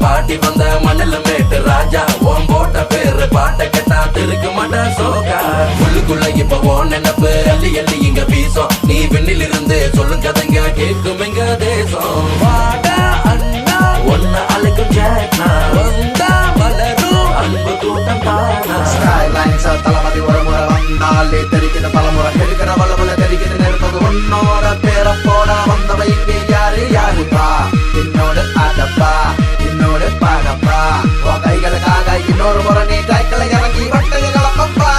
பாட்டி வந்த மண்ணில மேட்டு ராஜா ஓம் போட்ட பேரு பாட்ட கெட்டா திருக்க மாட்ட சோகா உள்ளுக்குள்ள இப்ப ஓ நினைப்பு அள்ளி அள்ளி இங்க வீசும் நீ வெண்ணில் இருந்து சொல்லும் கதைங்க கேட்கும் எங்க தேசம் வாடா அண்ணா ஒன்ன அழைக்கும் ஜாக்னா வந்தா வளரும் அன்பு கூட்டம் தானா ஸ்கைலைன்ஸ் தளபதி ஒரு முறை வந்தாலே தெரிக்கிற பலமுறை எடுக்கிற வளமுறை தெரிக்கிற நெருப்பது உன்னோட பேரை போட வந்தவை இங்கே யாரு யாருப்பா என்னோட ஆடப்பா என்னோட பாடப்பா உன் கைகளுக்காக இன்னொரு முறை நீ கைகளை இறங்கி வட்டைய கலப்பப்பா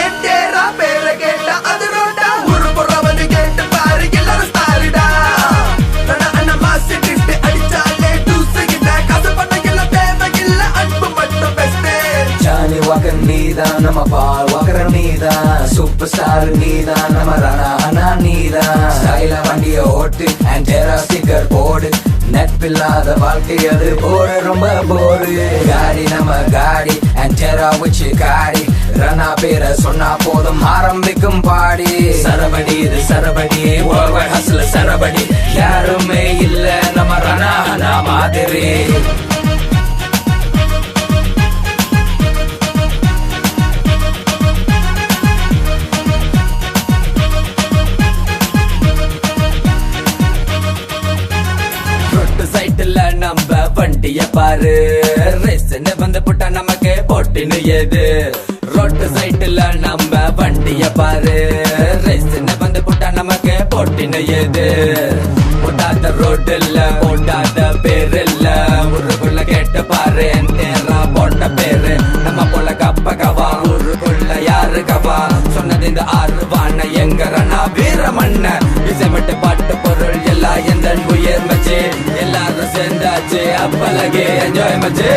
எட்டேரா பேரை கேட்டா அது ரோட்டா ஒரு புறவனு கேட்டு பாரு எல்லாரும் ஸ்டாரிடா அண்ணன் மாசு கிட்டு அடிச்சாலே தூசுகிட்ட கசு பண்ண எல்லாம் தேவையில்ல அன்பு மட்டும் பெஸ்ட் ஜானி வாக்கர் நீதான் நம்ம பால் வாக்கர் நீதான் சூப்பர் ஸ்டார் நீதான் நம்ம ரணா அண்ணா நீதான் ஸ்டைல வண்டிய ஓட்டு ஆண்டேரா ஸ்டிக்கர் போடு நட்பில்லாத வாழ்க்கை அது போரு ரொம்ப போரு காடி நம்ம காடி ஆண்டேரா வச்சு காடி ரணா பேரை சொன்னா போதும் ஆரம்பிக்கும் பாடி சரபடி இது சரபடி வேர்ல்ட் ஹஸ்ல சரபடி யாருமே இல்ல நம்ம ரணா அண்ணா மாதிரி சைட்டுல நம்ம வண்டிய பாரு ரேஸ்ன்னு வந்து புட்டா நமக்கு போட்டின்னு ஏது ரோட்டு சைட்டுல நம்ம வண்டிய பாரு ரேஸ்ன்னு வந்து புட்டா நமக்கு போட்டின்னு ஏது போட்டாத ரோடு இல்ல போட்டாத பேரு இல்ல ஊருக்குள்ள கேட்டு பாரு நேரா போட்ட பேரு நம்ம போல கப்ப கவா ஊருக்குள்ள யாரு கவா சொன்னது இந்த ஆறுவான எங்கறனா வீரமண்ண இசைமட்டு பாட்டு பொருள் எல்லாம் எந்த உயர் மச்சு எல்லாரும் சேர்ந்தாச்சு அப்பலகே என்ஜாய் மச்சு